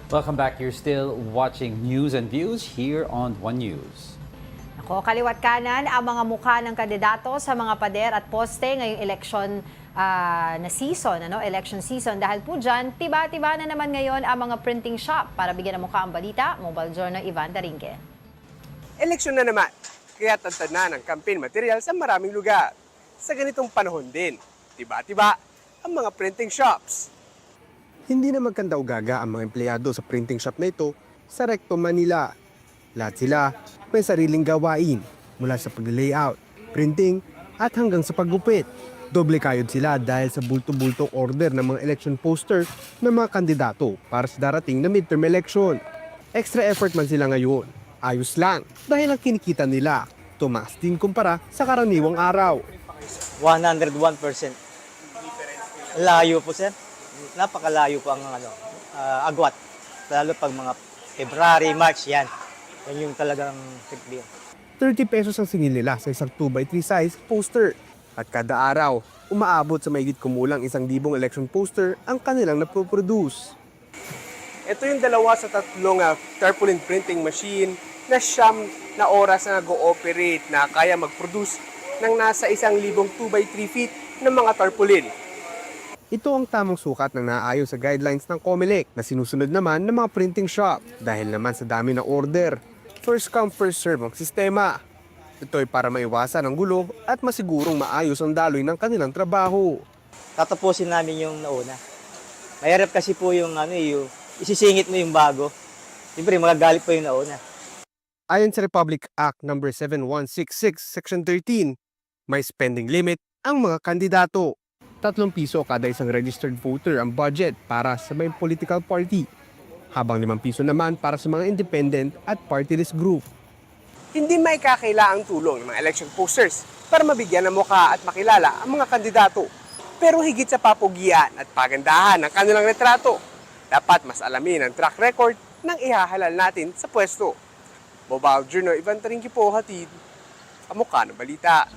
Welcome back. You're still watching News and Views here on One News. Nako, kaliwat kanan ang mga mukha ng kandidato sa mga pader at poste ngayong election na season, election season. Dahil po dyan, tiba-tiba na naman ngayon ang mga printing shop. Para bigyan ng mukha ang balita, Mobile Journal Ivan Darinque. Eleksyon na naman, kaya tantad na ng campaign material sa maraming lugar. Sa ganitong panahon din, tiba-tiba ang mga printing shops. Hindi na magkandao-gaga ang mga empleyado sa printing shop na ito sa Recto, Manila. Lahat sila may sariling gawain mula sa pag-layout, printing at hanggang sa paggupit. Doble kayod sila dahil sa bulto-bultong order ng mga election poster ng mga kandidato para sa darating na midterm election. Extra effort man sila ngayon. Ayos lang dahil ang kinikita nila tumaas din kumpara sa karaniwang araw. 101%. Layo po, sir. Napakalayo po ang agwat. Lalo pag mga February, March, yan. Yan yung talagang big 30 pesos ang singil nila sa isang 2x3 size poster. At kada araw, umaabot sa mahigit kumulang 1,000 election poster ang kanilang napoproduce. Ito yung dalawa sa tatlong tarpaulin printing machine na siyam na oras na nag-ooperate na kaya mag-produce ng nasa 1,000 2x3 feet ng mga tarpaulin. Ito ang tamang sukat na naayon sa guidelines ng COMELEC na sinusunod naman ng mga printing shop dahil naman sa dami ng order. First come, first serve ang sistema. Ito ay para maiwasan ang gulo at masigurong maayos ang daloy ng kanilang trabaho. Tatapusin namin yung nauna. Mahirap kasi po yung yung isisingit mo yung bago. Siyempre, magagalit po yung nauna. Ayon sa Republic Act No. 7166, Section 13, may spending limit ang mga kandidato. 3 piso kada isang registered voter ang budget para sa may political party, habang 5 piso naman para sa mga independent at party list group. Hindi may kakailangang tulong ng mga election posters para mabigyan ng mukha at makilala ang mga kandidato. Pero higit sa papugian at pagandahan ng kanilang retrato, dapat mas alamin ang track record ng ihahalal natin sa pwesto. Mobile Journal Ivan Darinque po, hatid ang mukha ng balita.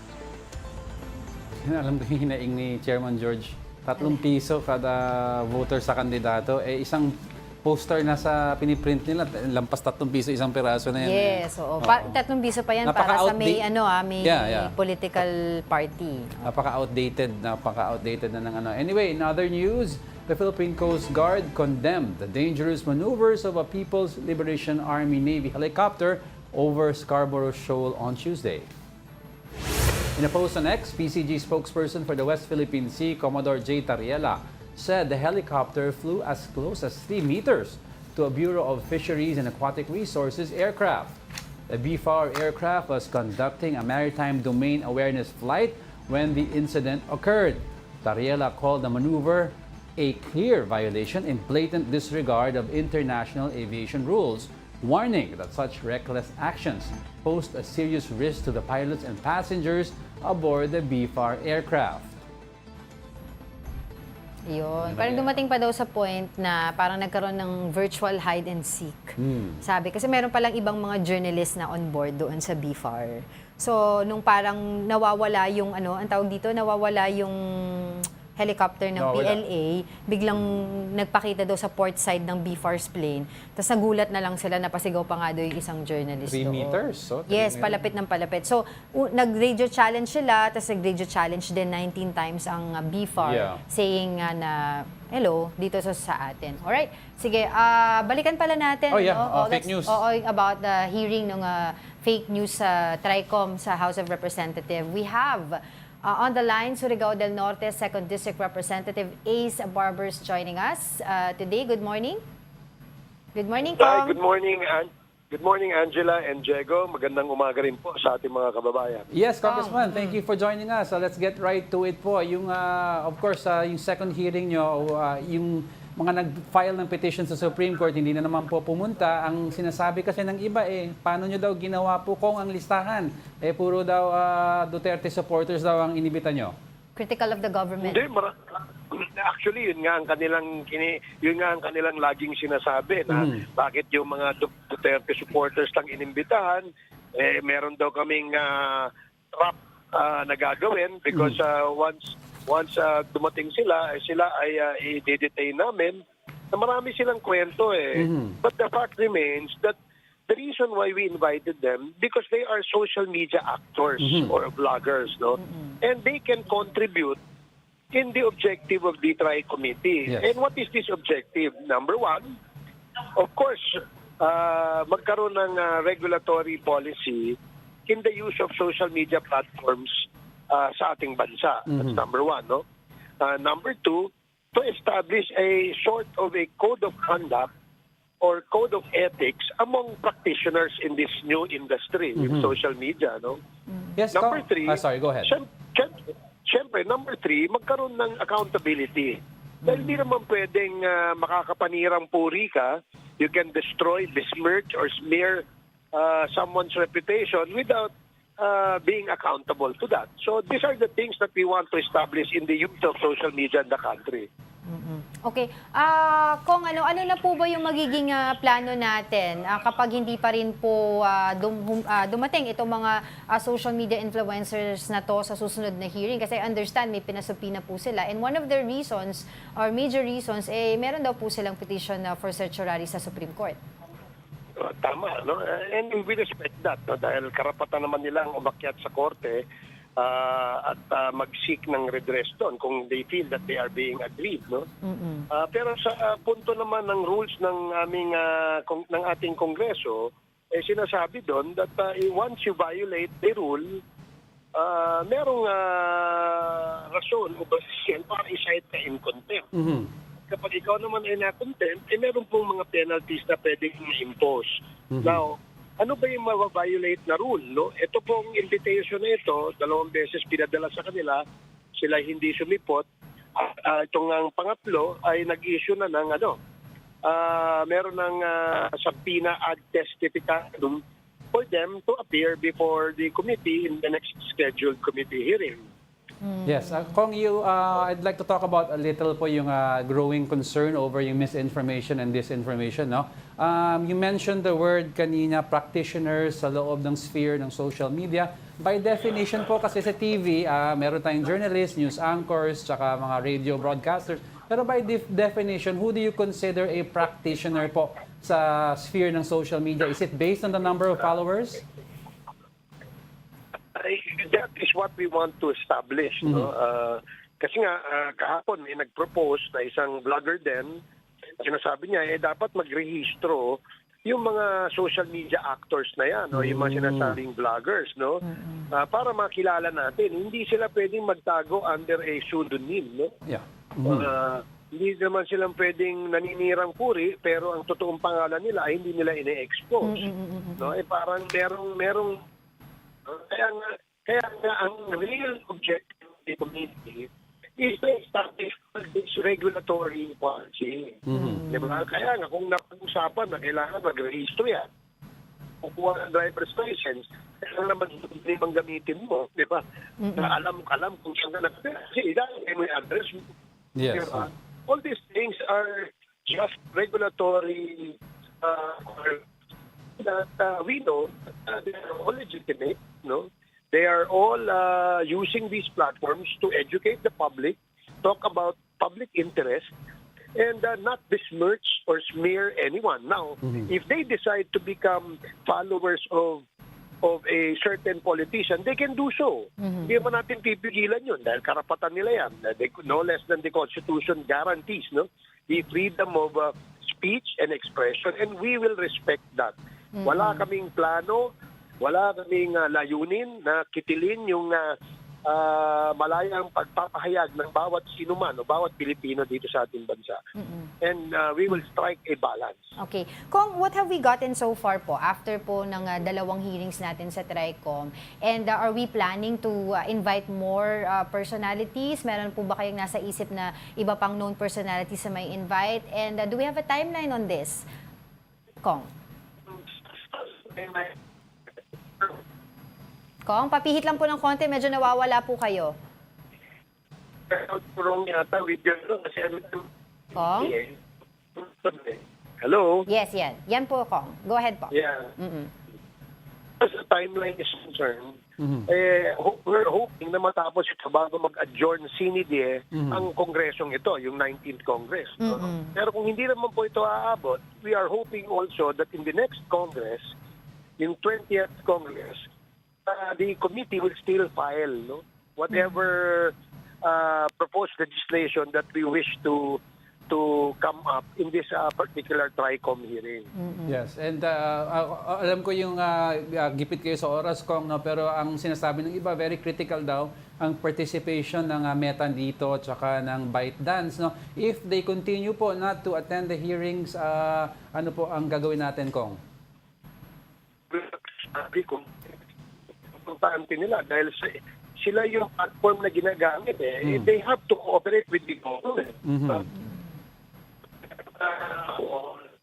Alam ko yung hinaing ni Chairman George, 3 piso kada voter sa kandidato, isang poster na sa piniprint nila, lampas 3 piso isang piraso na yan. Yes, oo. 3 piso pa yan para sa may, may political party. Napaka-outdated na ng Anyway, in other news, the Philippine Coast Guard condemned the dangerous maneuvers of a People's Liberation Army Navy helicopter over Scarborough Shoal on Tuesday. In a post on X, PCG spokesperson for the West Philippine Sea, Commodore J. Tariela, said the helicopter flew as close as 3 meters to a Bureau of Fisheries and Aquatic Resources aircraft. The BFAR aircraft was conducting a maritime domain awareness flight when the incident occurred. Tariela called the maneuver a clear violation and blatant disregard of international aviation rules, warning that such reckless actions pose a serious risk to the pilots and passengers aboard the BFAR aircraft. Yun. Parang dumating pa daw sa point na parang nagkaroon ng virtual hide and seek. Sabi, kasi meron palang ibang mga journalists na on board doon sa BFAR. So, nung parang nawawala yung, ang tawag dito, nawawala yung helicopter ng PLA, biglang nagpakita daw sa port side ng BFAR's plane. Tapos nagulat na lang sila, napasigaw pa nga daw yung isang journalist 3 doon. meters? So, Yes, palapit ng palapit. So, nag-radio challenge sila, tapos nag-radio challenge din 19 times ang BFAR, saying na, hello, dito sa atin. Alright, sige, balikan pala natin. Fake news. About the hearing ng fake news sa TRICOM sa House of Representatives. We have on the line, Surigao del Norte 2nd District Representative Ace Barbers joining us today. Good morning. Good morning, Kong. Good morning, good morning, Angela and Diego. Magandang umaga rin po sa ating mga kababayan. Yes, Congressman, thank you for joining us. Let's get right to it po. Yung, of course, yung second hearing nyo, yung mga nag-file ng petition sa Supreme Court, hindi na naman po pumunta. Ang sinasabi kasi ng iba, paano nyo daw ginawa po kung ang listahan? Puro daw Duterte supporters daw ang inibita nyo. Critical of the government. Hindi, actually, yun nga ang kanilang laging sinasabi na bakit yung mga Duterte supporters lang inimbitahan, meron daw kaming trap na gagawin because once dumating sila ay i-detain namin na marami silang kwento But the fact remains that the reason why we invited them, because they are social media actors or bloggers, no? And they can contribute in the objective of the Tri-Committee. Yes. And what is this objective? Number one, of course, magkaroon ng regulatory policy in the use of social media platforms sa ating bansa. That's number one, no? Number two, to establish a sort of a code of conduct or code of ethics among practitioners in this new industry with social media, no? Yes, Number three, sorry, go ahead. Siyempre, number three, magkaroon ng accountability. Dahil hindi naman pwedeng makakapanirang puri ka, you can destroy, besmirch, or smear someone's reputation without being accountable to that. So these are the things that we want to establish in the use of social media in the country. Okay. Kung ano na po ba yung magiging plano natin kapag hindi pa rin po dumating itong mga social media influencers na to sa susunod na hearing? Kasi I understand may pinasupina po sila. And one of the reasons or major reasons, meron daw po silang petition for certiorari sa Supreme Court. Tama, no? And we respect that, no? Dahil karapatan naman nilang umakyat sa korte at mag-seek ng redress doon kung they feel that they are being aggrieved, no? Pero sa punto naman ng rules ng ng ating Kongreso, sinasabi doon that once you violate the rule, merong rason o basisyon para i-cite ka in contempt. Kapag ikaw naman ay na-contempt, meron pong mga penalties na pwedeng i-impose. Now, ano ba yung ma-violate na rule? No? Ito pong invitation na ito, 2 beses pinadala sa kanila, sila hindi sumipot. Itong ang pangatlo ay nag-issue na ng meron ng subpoena ad testificandum for them to appear before the committee in the next scheduled committee hearing. Yes, Kong, I'd like to talk about a little po yung growing concern over yung misinformation and disinformation, no? You mentioned the word kanina, practitioners sa loob ng sphere ng social media. By definition po kasi sa TV, meron tayong journalists, news anchors, tsaka mga radio broadcasters. Pero by definition, who do you consider a practitioner po sa sphere ng social media? Is it based on the number of followers? That is what we want to establish. No? Kasi nga, kahapon may nag-propose na isang vlogger din, sinasabi niya, dapat magrehistro yung mga social media actors na yan, no? Yung mga sinasabing vloggers, no? Para makilala natin. Hindi sila pwedeng magtago under a pseudonym, no? Yeah. Hindi naman silang pwedeng naninirang puri, pero ang totoong pangalan nila ay hindi nila ine-expose. No? Parang merong kaya nga ang real objective of the committee is to establish this regulatory policy. Diba? Kaya nga kung napag-usapan na kailangan mag-register yan, kukuha ng driver's license, kailangan naman ibang gamitin mo, di ba? Na alam kung saan ka nagpira. Kasi dahil may address mo. Yes. Diba? All these things are just regulatory that we know they are all legitimate, no? They are all using these platforms to educate the public, talk about public interest, and not besmirch or smear anyone. Now, if they decide to become followers of a certain politician, they can do so. Hindi naman natin pipigilan yun dahil karapatan nila yan. No less than the Constitution guarantees, no? The freedom of speech and expression, and we will respect that. Wala kaming plano, wala kaming layunin na kitilin yung malayang pagpapahayag ng bawat sinuman o bawat Pilipino dito sa ating bansa. And we will strike a balance. Okay. Kung what have we gotten so far po after po ng 2 hearings natin sa TRICOM? And are we planning to invite more personalities? Meron po ba kayong nasa isip na iba pang known personalities na may invite? And do we have a timeline on this? Kong? Kong, papihit lang po ng konti, medyo nawawala po kayo. Kong? Hello? Yes, yan. Yan po, Kong. Go ahead po. Yeah. as the timeline is concerned, we're hoping na matapos ito bago mag-adjourn sinidie ang kongresong ito, yung 19th Congress. No? Pero kung hindi naman po ito aabot, we are hoping also that in the next Congress, yung 20th Congress, the committee will still file whatever proposed legislation that we wish to come up in this particular TRICOM hearing. Yes, and alam ko yung gipit kayo sa oras, Kong, no? Pero ang sinasabi ng iba, very critical daw ang participation ng Meta dito at saka ng ByteDance. No? If they continue po not to attend the hearings, ano po ang gagawin natin, Kong? Sabi ko, importante nila dahil sila yung platform na ginagamit. They have to cooperate with the government.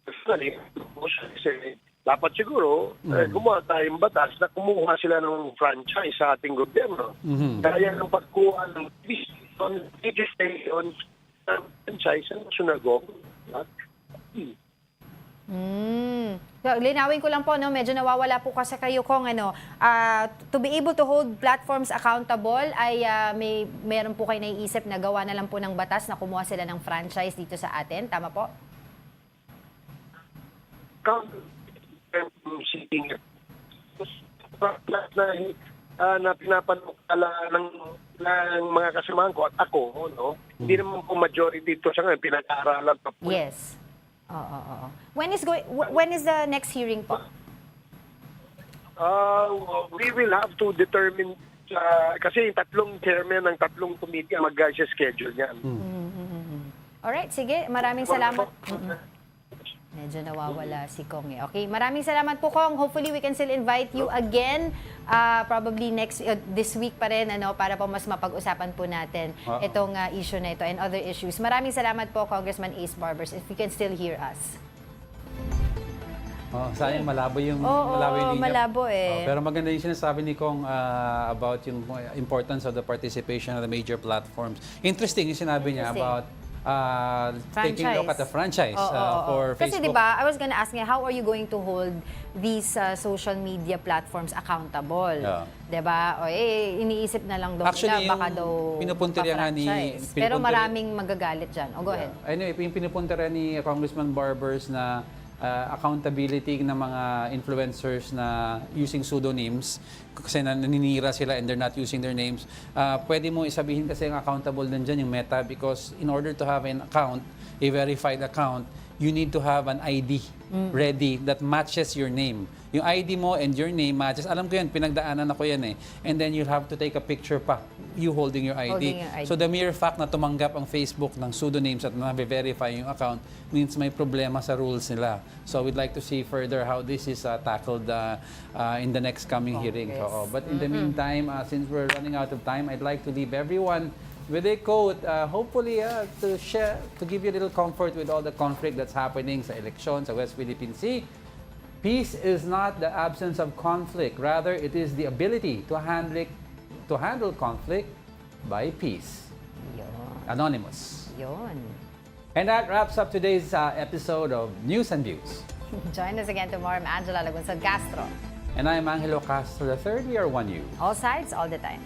Personally, dapat siguro gumawa tayong batas na kumuha sila ng franchise sa ating gobyerno. Kaya ng pagkuha ng legislation ng franchise ng national government. So, linawin ko lang po, no, medyo nawawala po kasi kayo kung to be able to hold platforms accountable ay meron po kayo naiisip na gawa na lang po ng batas na kumuha sila ng franchise dito sa atin. Tama po? Sitting na pinapanukala ng mga kasamahan ko at ako, hindi naman po majority ito sa ngayon, pinag-aaralan pa po. Yes. When is the next hearing po? We will have to determine kasi yung tatlong chairman ng tatlong committee ang mag-schedule niyan. Alright, sige. Maraming salamat. Medyo nawawala si Kong eh. Okay, maraming salamat po, Kong. Hopefully we can still invite you again probably this week pa rin para po mas mapag-usapan po natin itong issue na ito and other issues. Maraming salamat po, Congressman Ace Barbers, if you can still hear us. Sayang malabo yung linya. Malabo eh. Pero maganda yung sinasabi ni Kong about yung importance of the participation of the major platforms. Interesting yung sinabi niya about taking a look at the franchise for Facebook. Kasi diba, I was gonna ask niya, how are you going to hold these social media platforms accountable? Diba? Iniisip na lang daw nila, baka daw pa-franchise. Pero maraming magagalit dyan. Go ahead. Anyway, yung pinupuntirya ni Congressman Barbers na accountability ng mga influencers na using pseudonyms kasi naninira sila and they're not using their names. Pwede mo isabihin kasi ang accountable nandyan yung Meta because in order to have an account, a verified account, you need to have an ID ready that matches your name. Yung ID mo and your name matches. Alam ko yan, pinagdaanan ako yan eh. And then you'll have to take a picture pa, you holding your ID. So the mere fact na tumanggap ang Facebook ng pseudonyms at na-verify yung account means may problema sa rules nila. So we'd like to see further how this is tackled in the next coming hearing. But in the meantime, since we're running out of time, I'd like to leave everyone with a quote, hopefully to give you a little comfort with all the conflict that's happening sa eleksyon sa West Philippine Sea. Peace is not the absence of conflict. Rather, it is the ability to handle conflict by peace. Anonymous. And that wraps up today's episode of News and Views. Join us again tomorrow. I'm Angela Lagunsad Castro. And I'm Angelo Castro III. We are one you. All sides, all the time.